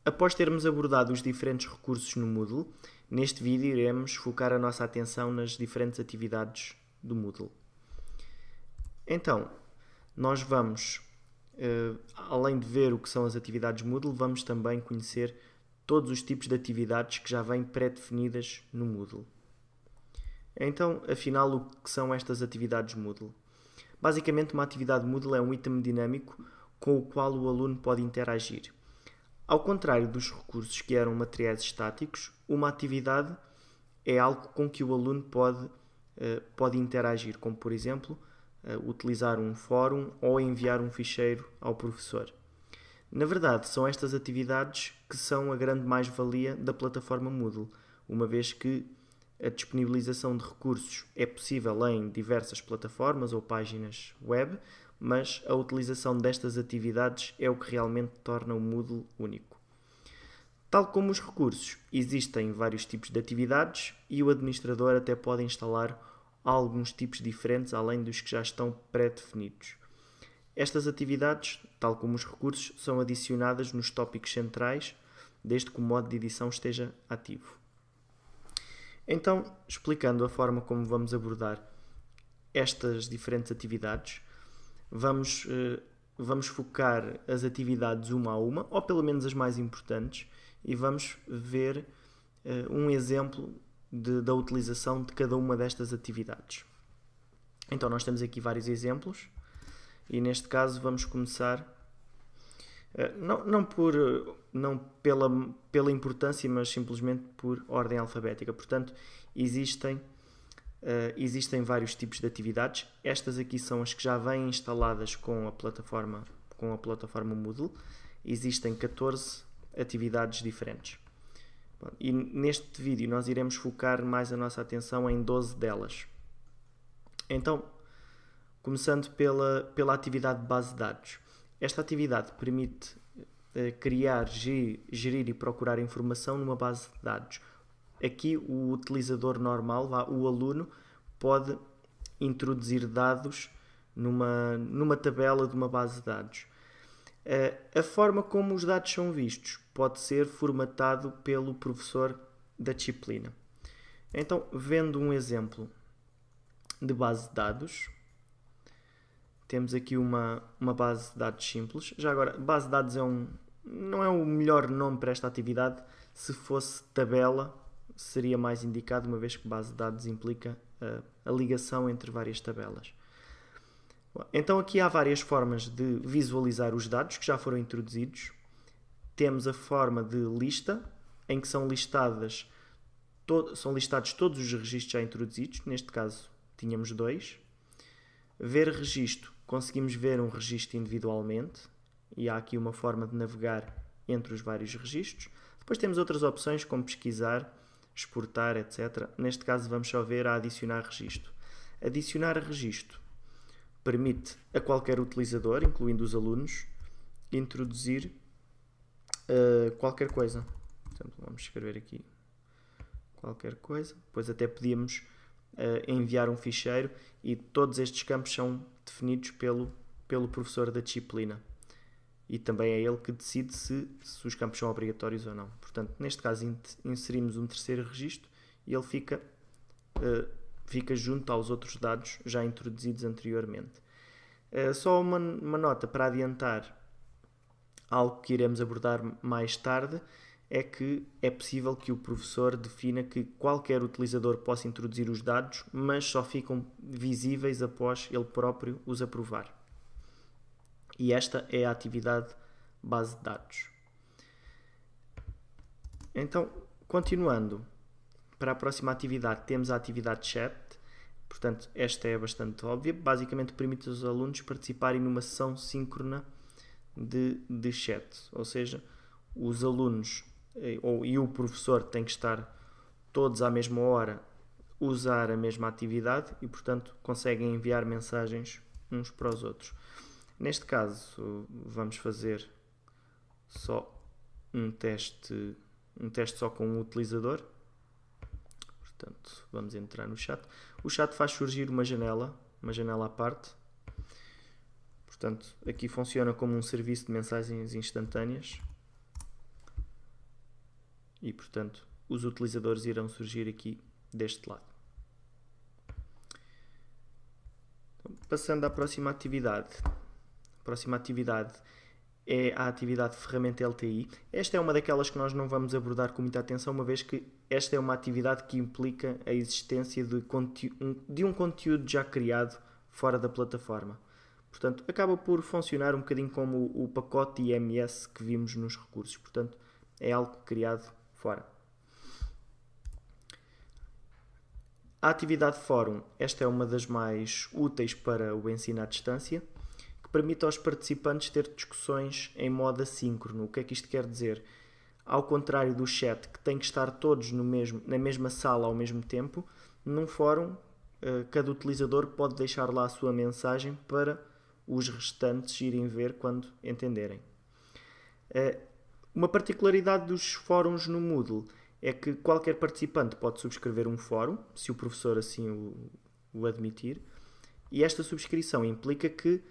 Após termos abordado os diferentes recursos no Moodle, neste vídeo iremos focar a nossa atenção nas diferentes atividades do Moodle. Então, nós vamos, além de ver o que são as atividades Moodle, vamos também conhecer todos os tipos de atividades que já vêm pré-definidas no Moodle. Então, afinal, o que são estas atividades Moodle? Basicamente, uma atividade Moodle é um item dinâmico com o qual o aluno pode interagir. Ao contrário dos recursos que eram materiais estáticos, uma atividade é algo com que o aluno pode interagir, como por exemplo, utilizar um fórum ou enviar um ficheiro ao professor. Na verdade, são estas atividades que são a grande mais-valia da plataforma Moodle, uma vez que a disponibilização de recursos é possível em diversas plataformas ou páginas web, mas a utilização destas atividades é o que realmente torna o Moodle único. Tal como os recursos, existem vários tipos de atividades e o administrador até pode instalar alguns tipos diferentes além dos que já estão pré-definidos. Estas atividades, tal como os recursos, são adicionadas nos tópicos centrais, desde que o modo de edição esteja ativo. Então, explicando a forma como vamos abordar estas diferentes atividades, vamos focar as atividades uma a uma, ou pelo menos as mais importantes, e vamos ver um exemplo da utilização de cada uma destas atividades. Então, nós temos aqui vários exemplos, e neste caso vamos começar, não pela importância, mas simplesmente por ordem alfabética. Portanto, existem vários tipos de atividades. Estas aqui são as que já vêm instaladas com a plataforma Moodle. Existem 14 atividades diferentes. E neste vídeo nós iremos focar mais a nossa atenção em 12 delas. Então, começando pela atividade de base de dados. Esta atividade permite criar, gerir e procurar informação numa base de dados. Aqui o utilizador normal, o aluno, pode introduzir dados numa tabela de uma base de dados. A forma como os dados são vistos pode ser formatado pelo professor da disciplina. Então, vendo um exemplo de base de dados, temos aqui uma base de dados simples. Já agora, base de dados não é o melhor nome para esta atividade. Se fosse tabela, seria mais indicado, uma vez que base de dados implica a ligação entre várias tabelas. Então aqui há várias formas de visualizar os dados que já foram introduzidos. Temos a forma de lista, em que são listados todos os registros já introduzidos. Neste caso tínhamos 2. Ver registro, conseguimos ver um registro individualmente e há aqui uma forma de navegar entre os vários registros. Depois temos outras opções como pesquisar, exportar, etc. Neste caso vamos só ver a adicionar registro. Adicionar registro permite a qualquer utilizador, incluindo os alunos, introduzir qualquer coisa. Por exemplo, vamos escrever aqui qualquer coisa. Depois até podíamos enviar um ficheiro e todos estes campos são definidos pelo professor da disciplina. E também é ele que decide se os campos são obrigatórios ou não. Portanto, neste caso, inserimos um terceiro registro e ele fica junto aos outros dados já introduzidos anteriormente. Só uma nota para adiantar algo que iremos abordar mais tarde, é que é possível que o professor defina que qualquer utilizador possa introduzir os dados, mas só ficam visíveis após ele próprio os aprovar. E esta é a atividade base de dados. Então, continuando, para a próxima atividade temos a atividade chat. Portanto, esta é bastante óbvia. Basicamente permite aos alunos participarem numa sessão síncrona de chat. Ou seja, os alunos e o professor têm que estar todos à mesma hora, usar a mesma atividade e, portanto, conseguem enviar mensagens uns para os outros. Neste caso, vamos fazer só um teste só com um utilizador. Portanto, vamos entrar no chat. O chat faz surgir uma janela à parte. Portanto, aqui funciona como um serviço de mensagens instantâneas. e, portanto, os utilizadores irão surgir aqui deste lado. Então, passando à próxima atividade. A próxima atividade é a atividade de ferramenta LTI. Esta é uma daquelas que nós não vamos abordar com muita atenção, uma vez que esta é uma atividade que implica a existência de um conteúdo já criado fora da plataforma. Portanto, acaba por funcionar um bocadinho como o pacote IMS que vimos nos recursos. Portanto, é algo criado fora. A atividade de fórum, esta é uma das mais úteis para o ensino à distância, que permite aos participantes ter discussões em modo assíncrono. O que é que isto quer dizer? Ao contrário do chat, que tem que estar todos na mesma sala ao mesmo tempo, num fórum, cada utilizador pode deixar lá a sua mensagem para os restantes irem ver quando entenderem. Uma particularidade dos fóruns no Moodle é que qualquer participante pode subscrever um fórum, se o professor assim o admitir, e esta subscrição implica que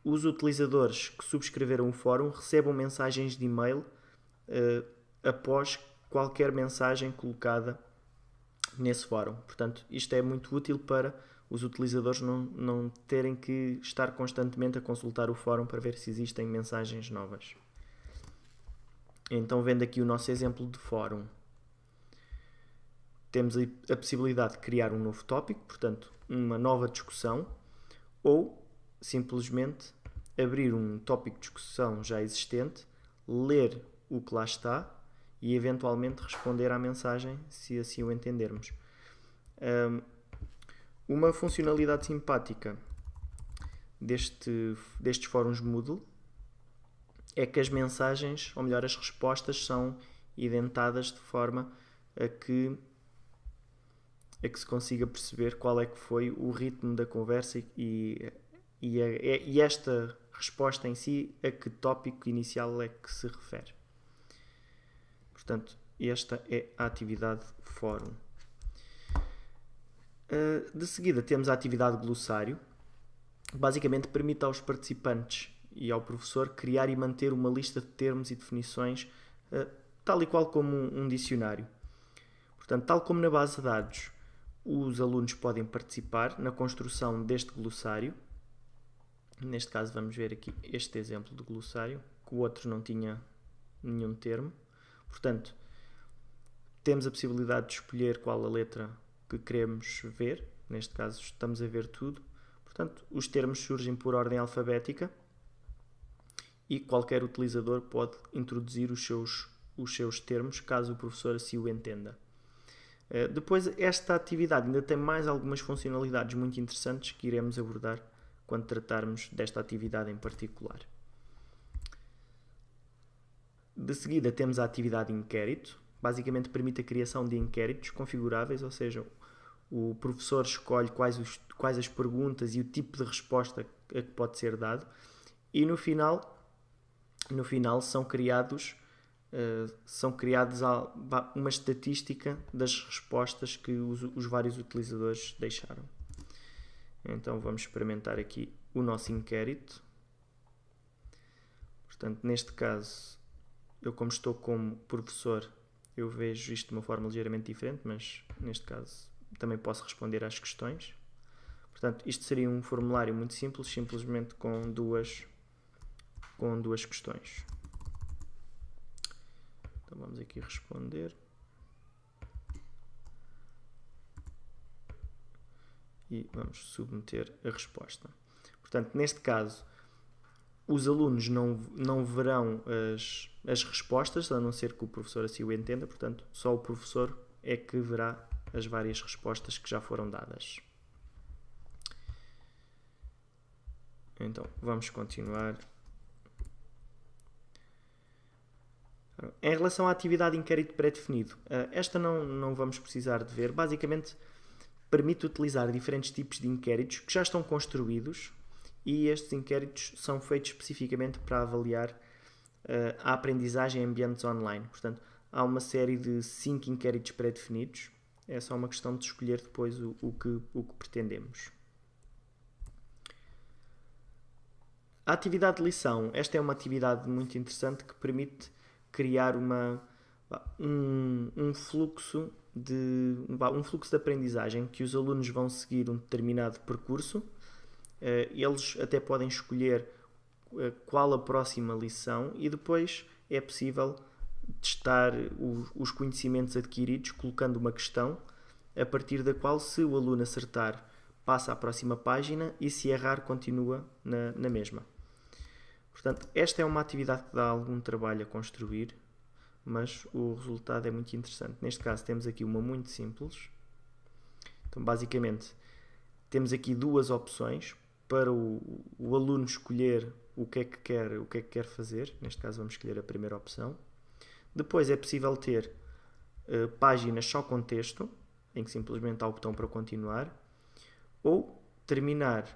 os utilizadores que subscreveram o fórum recebam mensagens de e-mail após qualquer mensagem colocada nesse fórum. Portanto, isto é muito útil para os utilizadores não terem que estar constantemente a consultar o fórum para ver se existem mensagens novas. Então, vendo aqui o nosso exemplo de fórum, temos a possibilidade de criar um novo tópico, portanto, uma nova discussão, ou simplesmente abrir um tópico de discussão já existente, ler o que lá está e eventualmente responder à mensagem, se assim o entendermos. Uma funcionalidade simpática destes fóruns Moodle é que as mensagens, ou melhor, as respostas são identadas de forma a que se consiga perceber qual é que foi o ritmo da conversa e esta resposta em si a que tópico inicial é que se refere. Portanto, esta é a atividade fórum. De seguida temos a atividade glossário, que basicamente permite aos participantes e ao professor criar e manter uma lista de termos e definições, tal e qual como um dicionário. Portanto, tal como na base de dados, os alunos podem participar na construção deste glossário. Neste caso vamos ver aqui este exemplo de glossário, que o outro não tinha nenhum termo. Portanto, temos a possibilidade de escolher qual a letra que queremos ver. Neste caso estamos a ver tudo. Portanto, os termos surgem por ordem alfabética e qualquer utilizador pode introduzir os seus termos, caso o professor assim o entenda. Depois, esta atividade ainda tem mais algumas funcionalidades muito interessantes que iremos abordar quando tratarmos desta atividade em particular. De seguida temos a atividade inquérito. Basicamente permite a criação de inquéritos configuráveis, ou seja, o professor escolhe quais as perguntas e o tipo de resposta a que pode ser dado e no final são criados uma estatística das respostas que os vários utilizadores deixaram. Então vamos experimentar aqui o nosso inquérito. Portanto, neste caso, eu como estou como professor, eu vejo isto de uma forma ligeiramente diferente, mas neste caso também posso responder às questões. Portanto, isto seria um formulário muito simples, simplesmente com duas questões. Então vamos aqui responder. E vamos submeter a resposta. Portanto, neste caso, os alunos não verão as respostas, a não ser que o professor assim o entenda. Portanto, só o professor é que verá as várias respostas que já foram dadas. Então, vamos continuar. Em relação à atividade de inquérito pré-definido, esta não vamos precisar de ver. Basicamente, permite utilizar diferentes tipos de inquéritos que já estão construídos e estes inquéritos são feitos especificamente para avaliar a aprendizagem em ambientes online. Portanto, há uma série de 5 inquéritos pré-definidos. É só uma questão de escolher depois o que pretendemos. A atividade de lição. Esta é uma atividade muito interessante que permite criar uma um fluxo um fluxo de aprendizagem que os alunos vão seguir um determinado percurso. Eles até podem escolher qual a próxima lição e depois é possível testar os conhecimentos adquiridos colocando uma questão a partir da qual, se o aluno acertar, passa à próxima página e, se errar, continua na mesma. Portanto, esta é uma atividade que dá algum trabalho a construir, mas o resultado é muito interessante. Neste caso temos aqui uma muito simples. Então, basicamente, temos aqui duas opções para o aluno escolher o que é que quer fazer. Neste caso vamos escolher a primeira opção. Depois é possível ter páginas só com texto, em que simplesmente há o botão para continuar, ou terminar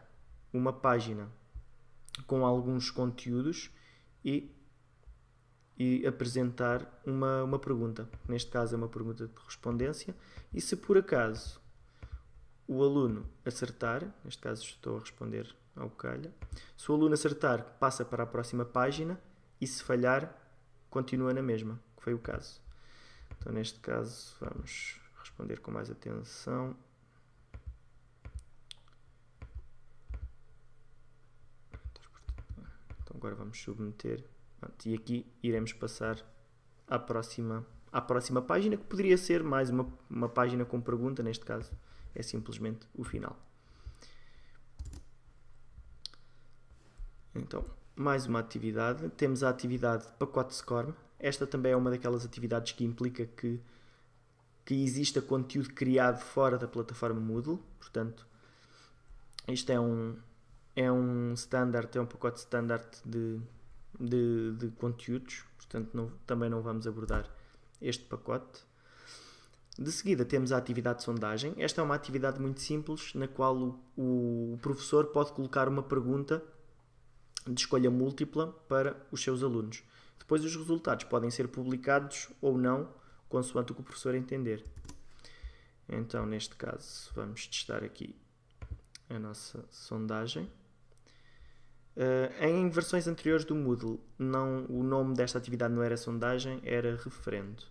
uma página com alguns conteúdos e apresentar uma pergunta. Neste caso é uma pergunta de respondência, e se por acaso o aluno acertar, neste caso estou a responder ao calha, se o aluno acertar, passa para a próxima página, e se falhar, continua na mesma, que foi o caso. Então neste caso vamos responder com mais atenção. Então agora vamos submeter. E aqui iremos passar à próxima página, que poderia ser mais uma página com pergunta. Neste caso é simplesmente o final. Então, mais uma atividade. Temos a atividade pacote SCORM. Esta também é uma daquelas atividades que implica que exista conteúdo criado fora da plataforma Moodle. Portanto, isto é um standard, é um pacote standard de conteúdos. Portanto, também não vamos abordar este pacote. De seguida temos a atividade de sondagem. Esta é uma atividade muito simples, na qual o professor pode colocar uma pergunta de escolha múltipla para os seus alunos. Depois os resultados podem ser publicados ou não, consoante o que o professor entender. Então, neste caso, vamos testar aqui a nossa sondagem. Em versões anteriores do Moodle, o nome desta atividade não era sondagem, era referendo.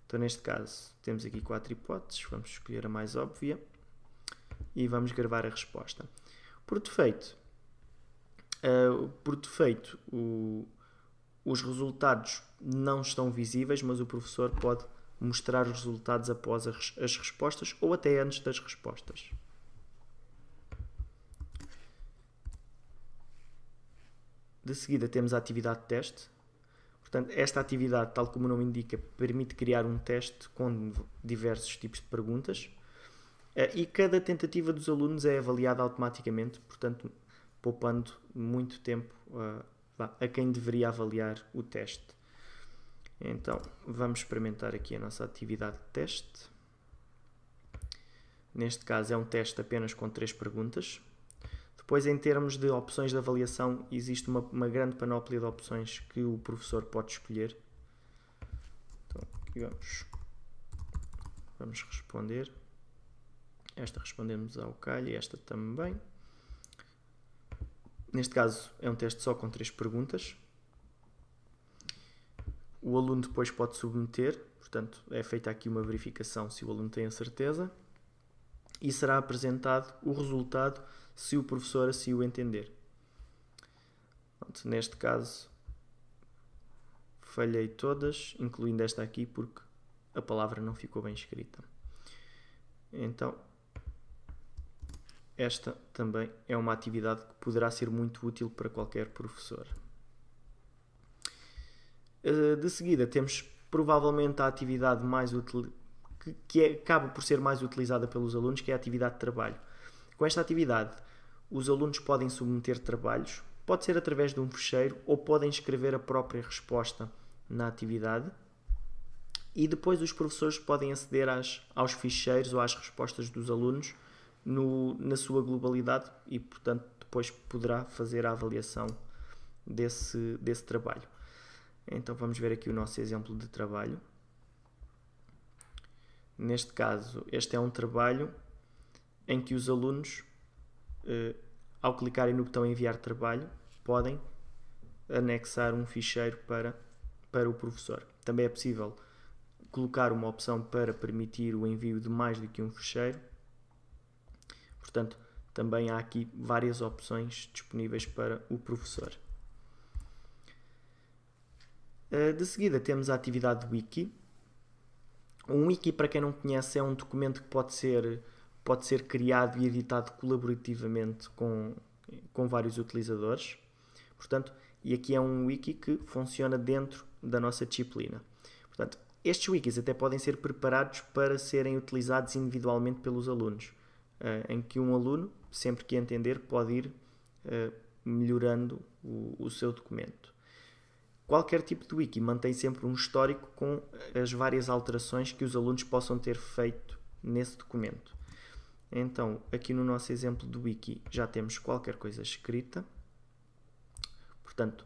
Então, neste caso, temos aqui 4 hipóteses. Vamos escolher a mais óbvia e vamos gravar a resposta. Por defeito, os resultados não estão visíveis, mas o professor pode mostrar os resultados após as respostas ou até antes das respostas. De seguida temos a atividade de teste. Portanto, esta atividade, tal como o nome indica, permite criar um teste com diversos tipos de perguntas, e cada tentativa dos alunos é avaliada automaticamente, portanto, poupando muito tempo a quem deveria avaliar o teste. Então, vamos experimentar aqui a nossa atividade de teste. Neste caso é um teste apenas com 3 perguntas. Depois, em termos de opções de avaliação, existe uma grande panóplia de opções que o professor pode escolher. Então, aqui vamos responder. Esta respondemos ao calho e esta também. Neste caso, é um teste só com 3 perguntas. O aluno depois pode submeter, portanto, é feita aqui uma verificação se o aluno tem a certeza, e será apresentado o resultado se o professor assim o entender. Pronto, neste caso, falhei todas, incluindo esta aqui, porque a palavra não ficou bem escrita. Então, esta também é uma atividade que poderá ser muito útil para qualquer professor. De seguida, temos provavelmente a atividade mais útil, que acaba por ser mais utilizada pelos alunos, que é a atividade de trabalho. Com esta atividade, os alunos podem submeter trabalhos, pode ser através de um ficheiro, ou podem escrever a própria resposta na atividade, e depois os professores podem aceder aos ficheiros ou às respostas dos alunos na sua globalidade, e portanto depois poderá fazer a avaliação desse trabalho. Então vamos ver aqui o nosso exemplo de trabalho. Neste caso, este é um trabalho em que os alunos, ao clicarem no botão enviar trabalho, podem anexar um ficheiro para o professor. Também é possível colocar uma opção para permitir o envio de mais do que um fecheiro. Portanto, também há aqui várias opções disponíveis para o professor. De seguida temos a atividade Wiki. Um Wiki, para quem não conhece, é um documento que pode ser criado e editado colaborativamente com vários utilizadores. Portanto, e aqui é um Wiki que funciona dentro da nossa disciplina. Portanto, estes Wikis até podem ser preparados para serem utilizados individualmente pelos alunos, em que um aluno, sempre que entender, pode ir melhorando o seu documento. Qualquer tipo de wiki mantém sempre um histórico com as várias alterações que os alunos possam ter feito nesse documento. Então, aqui no nosso exemplo do wiki já temos qualquer coisa escrita. Portanto,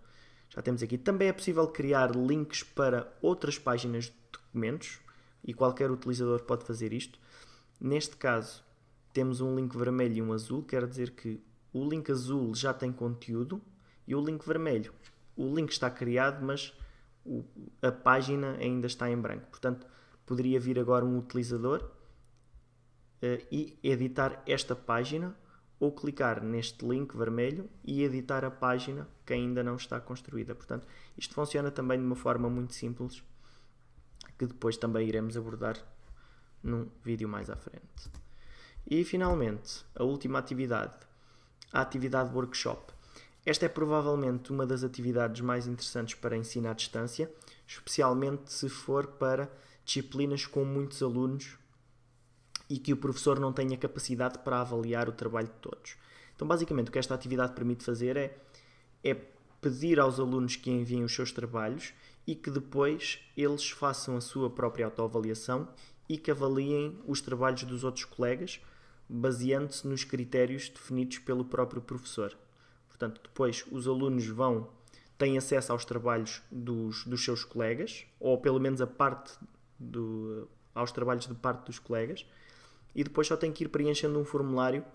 já temos aqui. Também é possível criar links para outras páginas de documentos e qualquer utilizador pode fazer isto. Neste caso, temos um link vermelho e um azul, quer dizer que o link azul já tem conteúdo e o link vermelho, o link está criado, mas a página ainda está em branco. Portanto, poderia vir agora um utilizador e editar esta página ou clicar neste link vermelho e editar a página que ainda não está construída. Portanto, isto funciona também de uma forma muito simples, que depois também iremos abordar num vídeo mais à frente. E finalmente, a última atividade, a atividade workshop. Esta é provavelmente uma das atividades mais interessantes para ensino à distância, especialmente se for para disciplinas com muitos alunos e que o professor não tenha capacidade para avaliar o trabalho de todos. Então, basicamente, o que esta atividade permite fazer é pedir aos alunos que enviem os seus trabalhos e que depois eles façam a sua própria autoavaliação e que avaliem os trabalhos dos outros colegas, baseando-se nos critérios definidos pelo próprio professor. Portanto, depois os alunos têm acesso aos trabalhos dos seus colegas, ou pelo menos aos trabalhos de parte dos colegas, e depois só têm que ir preenchendo um formulário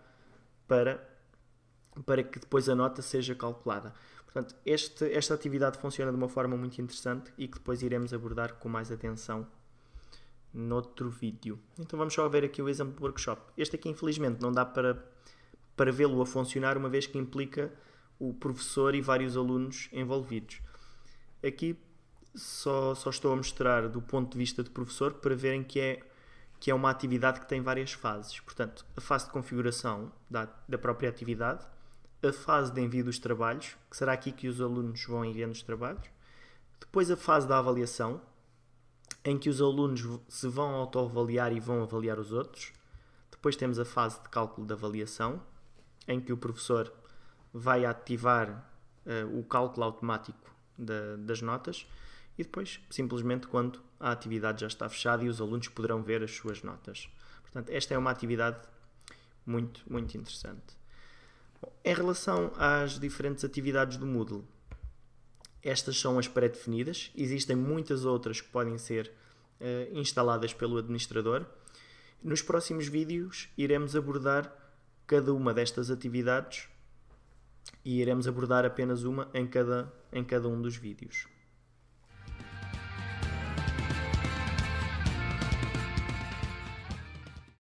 para que depois a nota seja calculada. Portanto, esta atividade funciona de uma forma muito interessante e que depois iremos abordar com mais atenção noutro vídeo. Então vamos só ver aqui o exemplo do workshop. Este aqui, infelizmente, não dá para vê-lo a funcionar, uma vez que implica o professor e vários alunos envolvidos. Aqui só estou a mostrar do ponto de vista do professor para verem que é uma atividade que tem várias fases. Portanto, a fase de configuração da própria atividade, a fase de envio dos trabalhos, que será aqui que os alunos vão enviando os trabalhos, depois a fase da avaliação, em que os alunos se vão autoavaliar e vão avaliar os outros. Depois temos a fase de cálculo da avaliação, em que o professor vai ativar o cálculo automático das notas e depois, simplesmente, quando a atividade já está fechada e os alunos poderão ver as suas notas. Portanto, esta é uma atividade muito, muito interessante. Bom, em relação às diferentes atividades do Moodle, estas são as pré-definidas. Existem muitas outras que podem ser instaladas pelo administrador. Nos próximos vídeos iremos abordar cada uma destas atividades e iremos abordar apenas uma em cada um dos vídeos.